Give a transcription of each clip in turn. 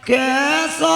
कैसो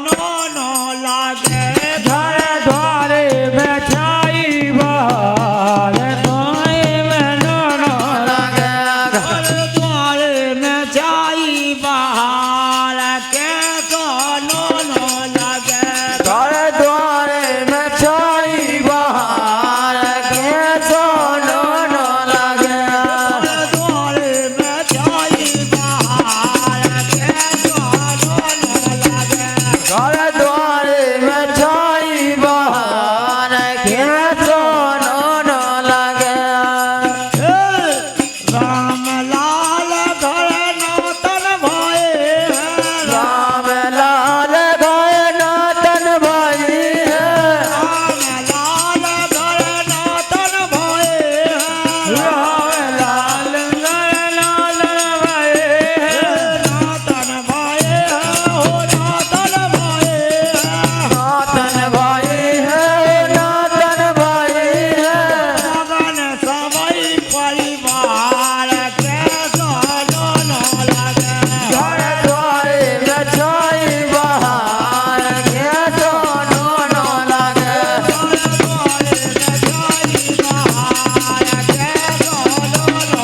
no no लागे घर द्वारे बैठाई बहार तोय में नो नो लागे घर द्वारे में जाई बहार कैसो नो नो लागे घर द्वारे में छाई बहार कैसो नो नो लागे घर द्वारे में जाई बहार कैसो नो नो लागे घर द्वारे में छाई बहार कैसो नो नो लागे राम लाल घर नौतन भये राम लाल गए नातन भाई है राम लाल घर नौतन भये राम लाल गए नातन भाई है नौतन भये हो नौतन भये नातन भाई है नातन भाई है मगन सबई परिवार के सोनो नो लगे घर द्वारे में छाई बहार के सोनो नो लागे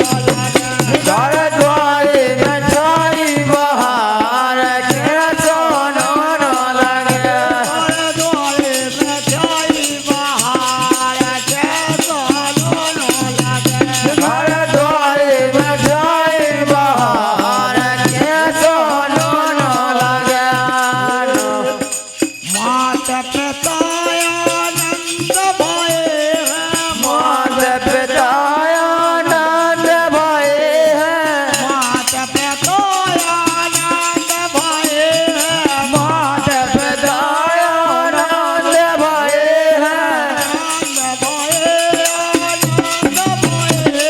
घर द्वारे में छाई बहार के सोनो नो लागे घर द्वारे में छाई बहार के सोनो नो लागे मात पिता आनंद भये मात पिता आनंद भाई है मात पिता आनंद भये मात पिता आनंद भाई है आनंद भये आनंद भये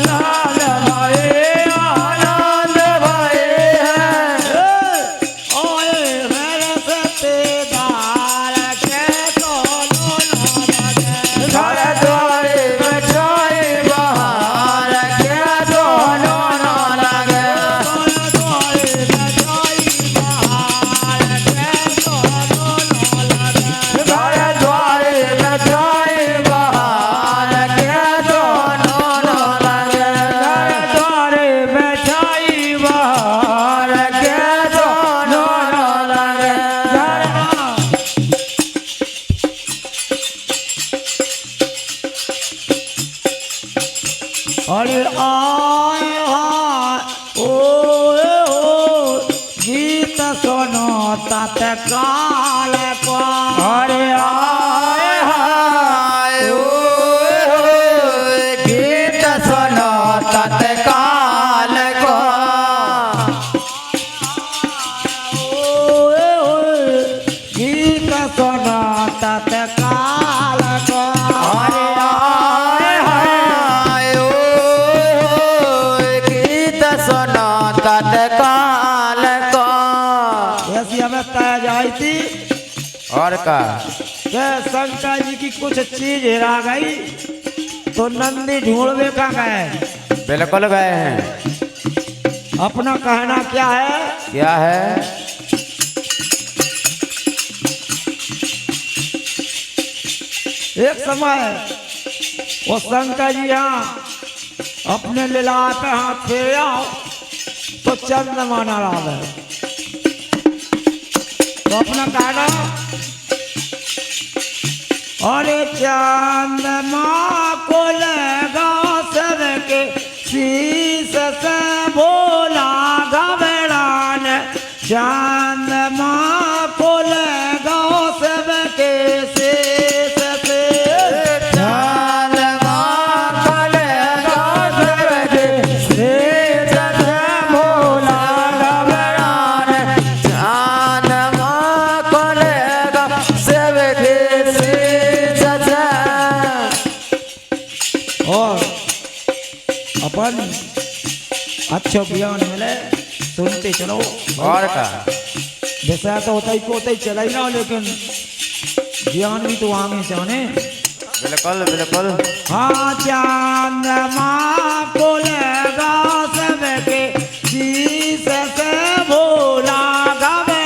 लाल भाई आनंद भाई है ओए मेरे सतेदार के सोनो लगे घर द्वारे में छाई बहार के सोनो नो लागे घर द्वारे में छाई बहार के सोनो नो लागे घर द्वारे में छाई बहार के सोनो नो लागे अरे आए हाय ओए हो गीत सुनो तत्काल को अरे आए हाय ओए होए गीत सुनो तत्काल को ओए ओए गीत सुनो तत्काल को अरे आए हाय ओए होए गीत सुनो तत्काल को ऐसी हमें तय जाई थी और का कि शंकर जी की कुछ चीज हेरा गई तो नंदी ढूंढवे का गए बिल्कुल गए हैं अपना कहना क्या है क्या है एक समय वो शंकर जी यहाँ अपने लीला पे हाथ फेरे आओ तो चंद्रमा नाराज है तो अपना कहना अरे चंद्रमा को लगा सर के शीश से बोला घबरान चंद्रमा को लगा सब के शीश से चंद्रमा कलेगा सबके शीश से भोला घबरान चंद्रमा कलेगा सबके शीश से और अपन अच्छो ज्ञान मिले सुनते चलो और का विषय तो होता ही चला ही ना लेकिन ज्ञान भी तो आगे जाने बिल्कुल बिल्कुल हाँ चंद्रमा को लगा सबके शीश से भोला घबरान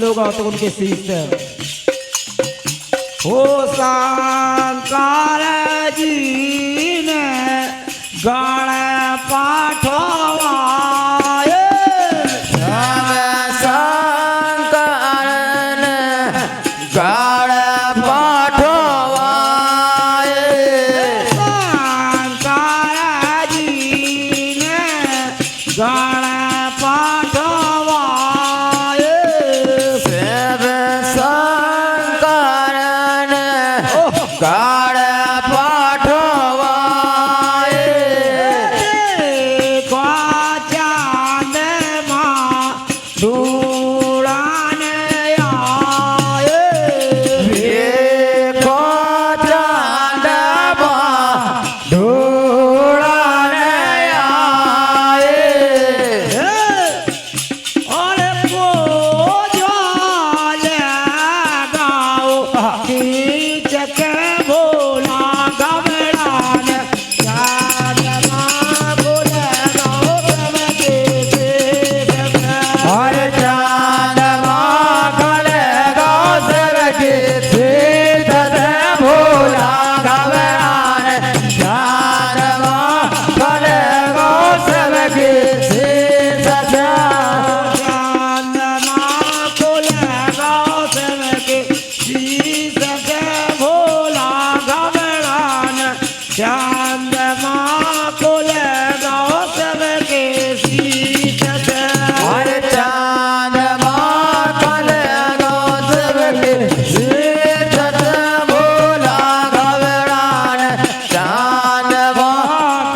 चलोगा तो उनके शीश से हो शंकर जी ने गाड़ पाठवाए शंकर ने गाड़ पाठवाए शंकर जी ने गाड़ पाठवाए शिव शंकर ने गाड़ पाठवाए चांद माँ ढूंढने आए देखो चांदवा ढूंढने आए और को जाले गाओ खींच के बोला घबराने चांद माँ बोले गाओ सब के और चांदवा गलेगा सबके सीत से भोला घबराने चांदवा गलेगा सबके सीत से चांद माँ को लगाओ सबके शीश से भोला घबराने चांद माँ को लगाओ सबके शीश से और चांदवा गलेगा सबके सीत से भोला घबराने चांदवा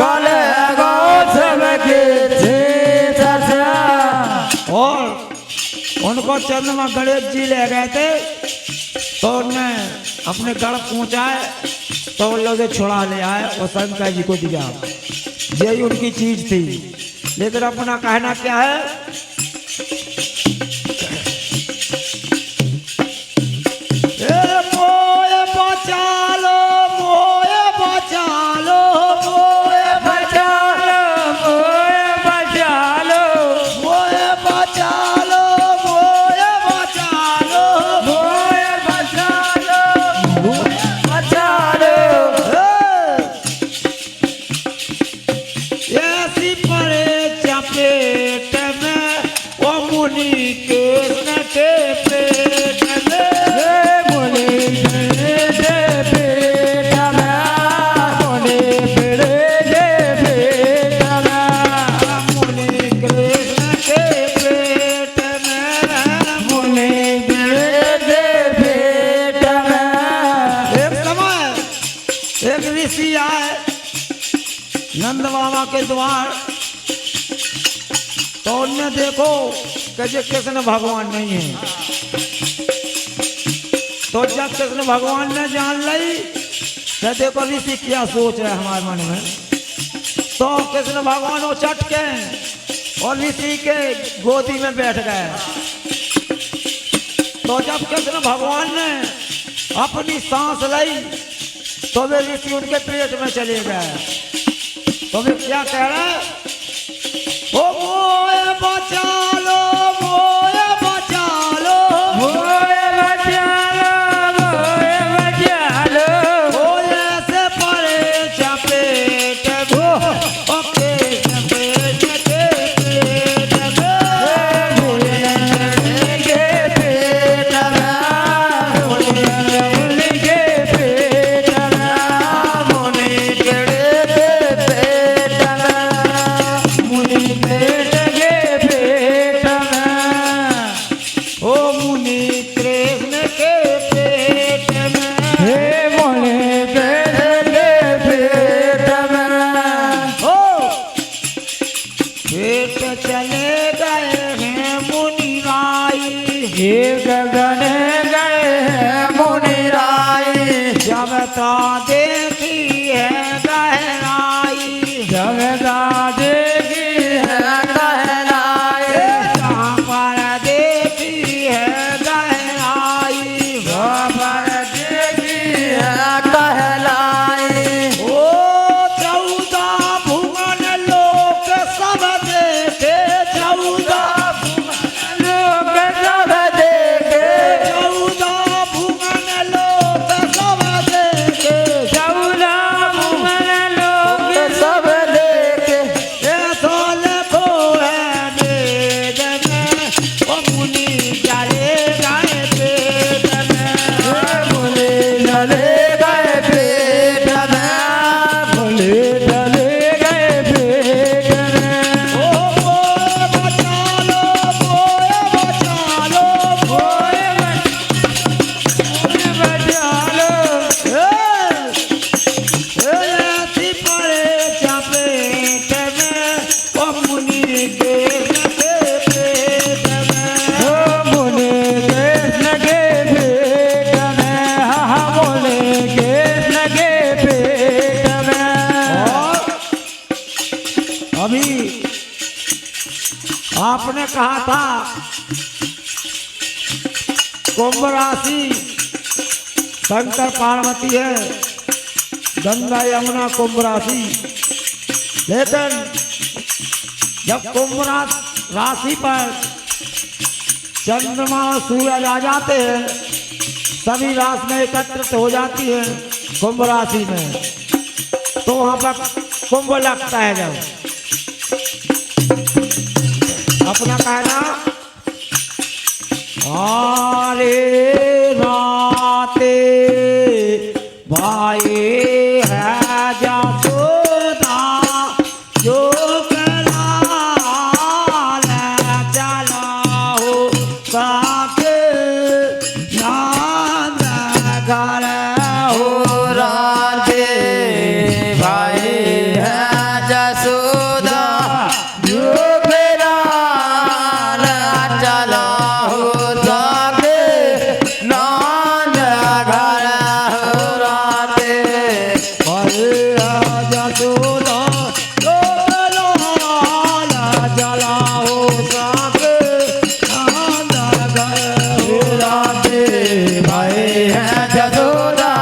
गलेगा सबके सीत से और उनको चंद्रमा गणेश जी ले गए थे तो उनने अपने गढ़ पहुंचाए तो उन लोग छुड़ा ले आए और शंकर जी को दिया यही उनकी चीज थी लेकिन अपना कहना क्या है ए मोए बचा लो मोए बचा लो मोए बचा लो मोए बचा लो मोए बचा लो मोए बचा लो मोए बचा लो बचा लो ऐसी परे चपेट में वो मुनि कृष्ण के पेट में मुनि के पेट में मुनि के पेट में मुनि कृष्ण के पेट में मुनि के पेट में एक समय एक ऋषि आए नंद बाबा के द्वार तो उनने देखो कि जो कृष्ण भगवान नहीं है तो जब कृष्ण भगवान ने जान ली तो देखो ऋषि क्या सोच है हमारे मन में तो कृष्ण भगवान वो चट के और ऋषि के गोदी में बैठ गए तो जब कृष्ण भगवान ने अपनी सांस ली तो वे ऋषि उनके पेट में चले गए तो वे क्या कह रहे हैं ओ मोए बचा लो मोए बचा लो मोए बचा लो मोए बचा लो ओ ऐसे परे चपेट गो ओके चपेट के पेट मुनि के पेट में मुनि के पेट में मुनि के पेट में मुनि पेट के पेट में ओ मुनि कृष्ण के पेट में हे मुनि के पेट में ओ पेट चले गए हैं मुनि राई हे गगन गए हैं मुनि राय जब ता देखी है गहराई जगदा देगी है कहलाए जहाँ पर देखी है गहराई बाबर देगी है कहलाए ओ 14 भुवन लोक सब देखे 14 लोग सब देख आपने कहा था कुंभ राशि शंकर पार्वती है, गंगा यमुना कुंभ राशि। लेकिन जब कुंभ राशि पर चंद्रमा और सूरज आ जाते हैं, सभी राशि में एकत्रित हो जाती है कुंभ राशि में, तो वहां पर कुंभ लगता है। जब अपना कहना आरे नाते भाई है जसोदा जो कलाल चला हो काके नाद घर हो राधे भाई है जसोदा जो बेलाल चला हो जाके नाद घर हो राधे भाई है जसोदा जो कलाल चला हो काके नाद घर हो राधे भाई है जसोदा